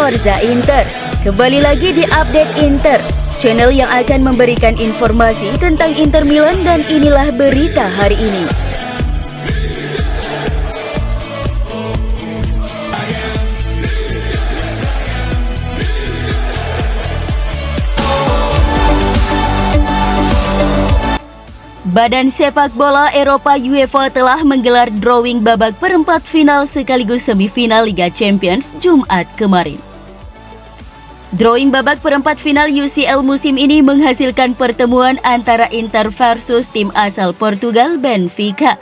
Forza Inter. Kembali lagi di Update Inter, channel yang akan memberikan informasi tentang Inter Milan, dan inilah berita hari ini. Badan Sepak Bola Eropa UEFA telah menggelar drawing babak perempat final sekaligus semifinal Liga Champions Jumat kemarin. Drawing babak perempat final UCL musim ini menghasilkan pertemuan antara Inter versus tim asal Portugal Benfica.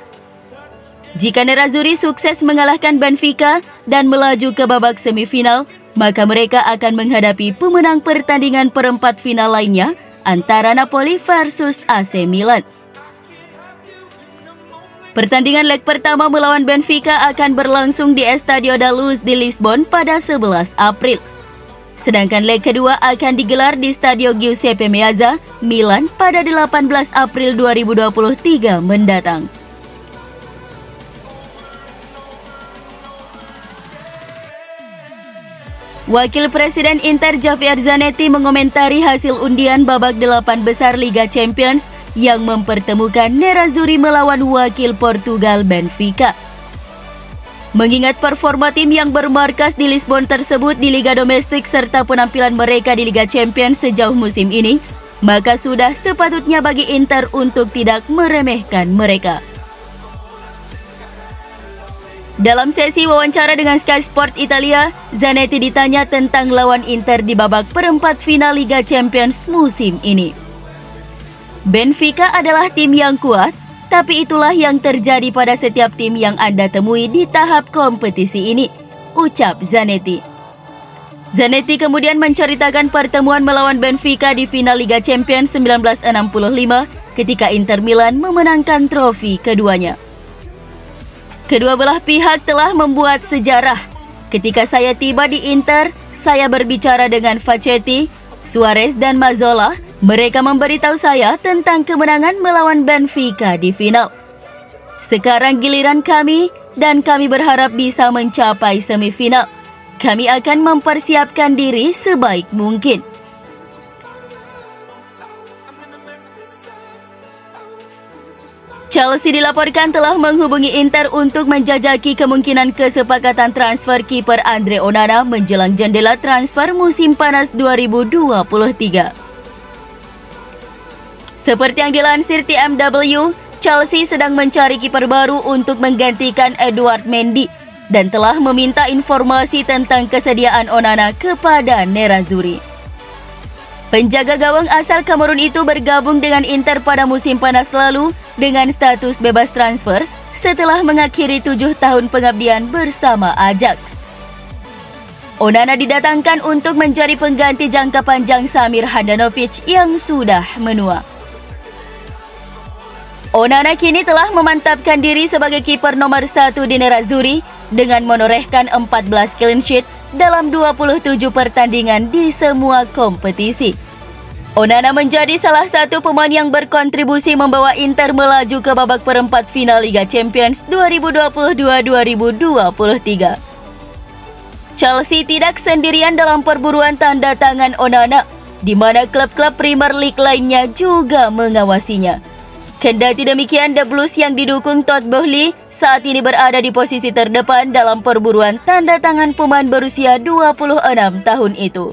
Jika Nerazzurri sukses mengalahkan Benfica dan melaju ke babak semifinal, maka mereka akan menghadapi pemenang pertandingan perempat final lainnya antara Napoli versus AC Milan. Pertandingan leg pertama melawan Benfica akan berlangsung di Estadio da Luz di Lisbon pada 11 April. Sedangkan leg kedua akan digelar di Stadio Giuseppe Meazza, Milan pada 18 April 2023 mendatang. Wakil Presiden Inter Javier Zanetti mengomentari hasil undian babak 8 besar Liga Champions yang mempertemukan Nerazzurri melawan wakil Portugal Benfica. Mengingat performa tim yang bermarkas di Lisbon tersebut di Liga Domestik serta penampilan mereka di Liga Champions sejauh musim ini, maka sudah sepatutnya bagi Inter untuk tidak meremehkan mereka. Dalam sesi wawancara dengan Sky Sport Italia, Zanetti ditanya tentang lawan Inter di babak perempat final Liga Champions musim ini. Benfica adalah tim yang kuat, tapi itulah yang terjadi pada setiap tim yang Anda temui di tahap kompetisi ini, ucap Zanetti. Zanetti kemudian menceritakan pertemuan melawan Benfica di final Liga Champions 1965 ketika Inter Milan memenangkan trofi keduanya. Kedua belah pihak telah membuat sejarah. Ketika saya tiba di Inter, saya berbicara dengan Facchetti, Suarez dan Mazzola. Mereka memberitahu saya tentang kemenangan melawan Benfica di final. Sekarang giliran kami, dan kami berharap bisa mencapai semifinal. Kami akan mempersiapkan diri sebaik mungkin. Chelsea dilaporkan telah menghubungi Inter untuk menjajaki kemungkinan kesepakatan transfer kiper Andre Onana menjelang jendela transfer musim panas 2023. Seperti yang dilansir TMW, Chelsea sedang mencari kiper baru untuk menggantikan Edouard Mendy dan telah meminta informasi tentang kesediaan Onana kepada Nerazzurri. Penjaga gawang asal Kamerun itu bergabung dengan Inter pada musim panas lalu dengan status bebas transfer setelah mengakhiri 7 tahun pengabdian bersama Ajax. Onana didatangkan untuk menjadi pengganti jangka panjang Samir Handanovic yang sudah menua. Onana kini telah memantapkan diri sebagai kiper nomor 1 di Nerazzurri dengan menorehkan 14 clean sheet dalam 27 pertandingan di semua kompetisi. Onana menjadi salah satu pemain yang berkontribusi membawa Inter melaju ke babak perempat final Liga Champions 2022-2023. Chelsea tidak sendirian dalam perburuan tanda tangan Onana, di mana klub-klub Premier League lainnya juga mengawasinya. Kendati demikian, The Blues yang didukung Todd Boehly saat ini berada di posisi terdepan dalam perburuan tanda tangan pemain berusia 26 tahun itu.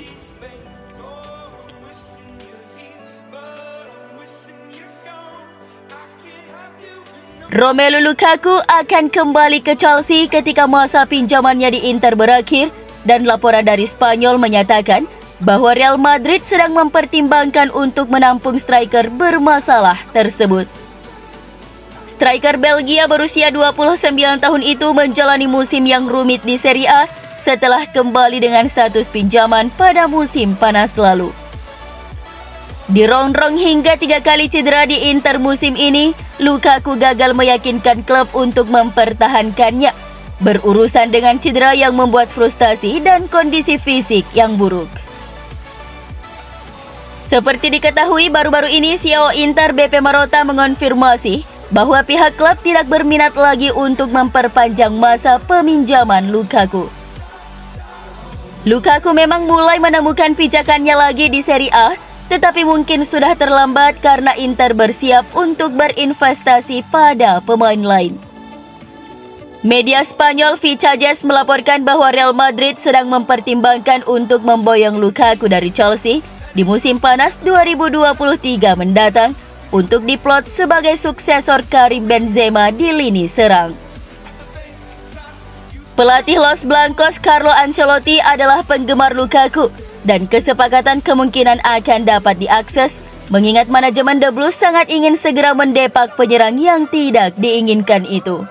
Romelu Lukaku akan kembali ke Chelsea ketika masa pinjamannya di Inter berakhir, dan laporan dari Spanyol menyatakan bahwa Real Madrid sedang mempertimbangkan untuk menampung striker bermasalah tersebut. Striker Belgia berusia 29 tahun itu menjalani musim yang rumit di Serie A setelah kembali dengan status pinjaman pada musim panas lalu. Dirongrong hingga 3 kali cedera di Inter musim ini, Lukaku gagal meyakinkan klub untuk mempertahankannya, berurusan dengan cedera yang membuat frustasi dan kondisi fisik yang buruk. Seperti diketahui, baru-baru ini CEO Inter BP Marotta mengonfirmasi bahwa pihak klub tidak berminat lagi untuk memperpanjang masa peminjaman Lukaku. Lukaku memang mulai menemukan pijakannya lagi di Serie A, tetapi mungkin sudah terlambat karena Inter bersiap untuk berinvestasi pada pemain lain. Media Spanyol Vicajes melaporkan bahwa Real Madrid sedang mempertimbangkan untuk memboyong Lukaku dari Chelsea di musim panas 2023 mendatang untuk diplot sebagai suksesor Karim Benzema di lini serang. Pelatih Los Blancos Carlo Ancelotti adalah penggemar Lukaku dan kesepakatan kemungkinan akan dapat diakses mengingat manajemen The Blues sangat ingin segera mendepak penyerang yang tidak diinginkan itu.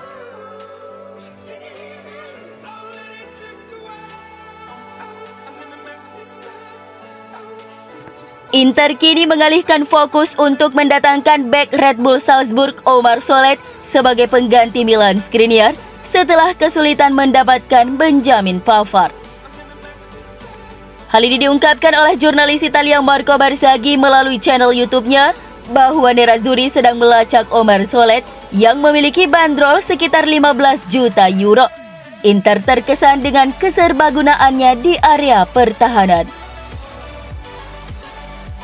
Inter kini mengalihkan fokus untuk mendatangkan bek Red Bull Salzburg Omar Solet sebagai pengganti Milan Skriniar setelah kesulitan mendapatkan Benjamin Pavard. Hal ini diungkapkan oleh jurnalis Italia Marco Barzaghi melalui channel YouTube-nya bahwa Nerazzurri sedang melacak Omar Solet yang memiliki bandrol sekitar 15 juta euro. Inter terkesan dengan keserbagunaannya di area pertahanan.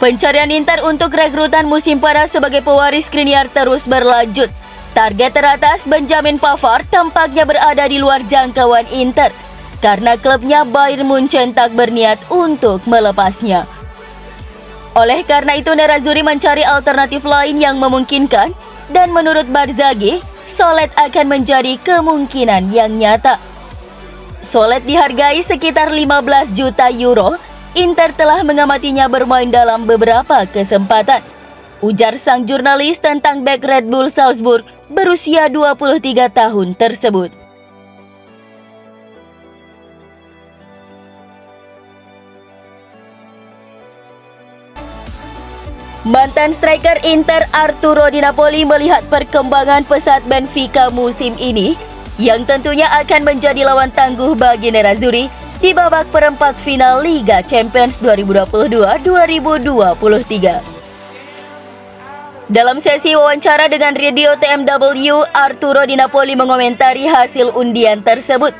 Pencarian Inter untuk rekrutan musim panas sebagai pewaris Skriniar terus berlanjut. Target teratas Benjamin Pavard tampaknya berada di luar jangkauan Inter karena klubnya Bayern Munchen tak berniat untuk melepasnya. Oleh karena itu Nerazzurri mencari alternatif lain yang memungkinkan dan menurut Barzaghi, Solet akan menjadi kemungkinan yang nyata. Solet dihargai sekitar 15 juta euro. Inter telah mengamatinya bermain dalam beberapa kesempatan. Ujar sang jurnalis tentang bek Red Bull Salzburg berusia 23 tahun tersebut. Mantan striker Inter Arturo Di Napoli melihat perkembangan pesat Benfica musim ini yang tentunya akan menjadi lawan tangguh bagi Nerazzurri di babak perempat final Liga Champions 2022-2023. Dalam sesi wawancara dengan Radio TMW, Arturo Di Napoli mengomentari hasil undian tersebut.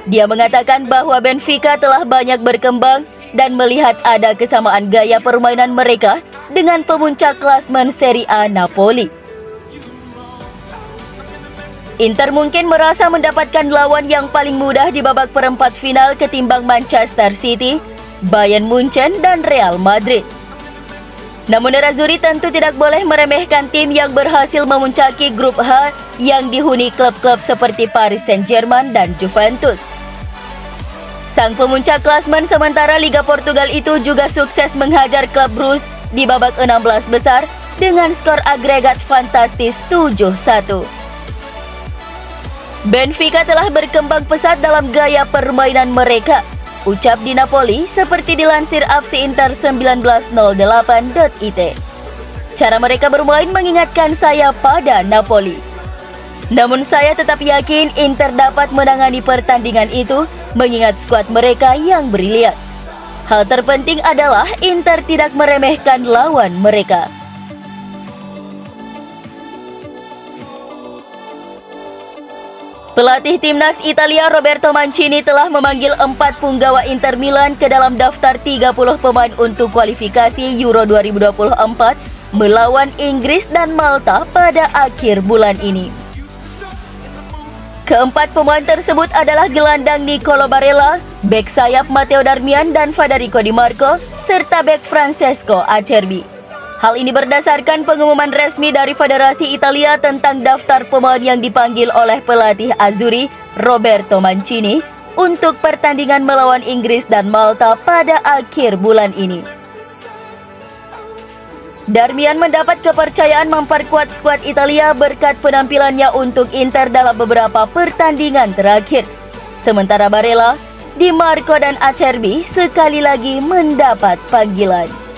Dia mengatakan bahwa Benfica telah banyak berkembang dan melihat ada kesamaan gaya permainan mereka dengan pemuncak klasmen Serie A Napoli. Inter mungkin merasa mendapatkan lawan yang paling mudah di babak perempat final ketimbang Manchester City, Bayern Munchen, dan Real Madrid. Namun Nerazzurri tentu tidak boleh meremehkan tim yang berhasil memuncaki grup H yang dihuni klub-klub seperti Paris Saint-Germain dan Juventus. Sang pemuncak klasmen sementara Liga Portugal itu juga sukses menghajar klub Bruges di babak 16 besar dengan skor agregat fantastis 7-1. Benfica telah berkembang pesat dalam gaya permainan mereka, ucap Di Napoli seperti dilansir AFC Inter 1908.it. Cara mereka bermain mengingatkan saya pada Napoli. Namun saya tetap yakin Inter dapat menangani pertandingan itu mengingat skuad mereka yang brilian. Hal terpenting adalah Inter tidak meremehkan lawan mereka. Pelatih timnas Italia Roberto Mancini telah memanggil 4 punggawa Inter Milan ke dalam daftar 30 pemain untuk kualifikasi Euro 2024 melawan Inggris dan Malta pada akhir bulan ini. Keempat pemain tersebut adalah gelandang Nicolo Barella, bek sayap Matteo Darmian dan Federico Di Marco, serta bek Francesco Acerbi. Hal ini berdasarkan pengumuman resmi dari Federasi Italia tentang daftar pemain yang dipanggil oleh pelatih Azzurri Roberto Mancini untuk pertandingan melawan Inggris dan Malta pada akhir bulan ini. Darmian mendapat kepercayaan memperkuat skuad Italia berkat penampilannya untuk Inter dalam beberapa pertandingan terakhir. Sementara Barella, Di Marco dan Acerbi sekali lagi mendapat panggilan.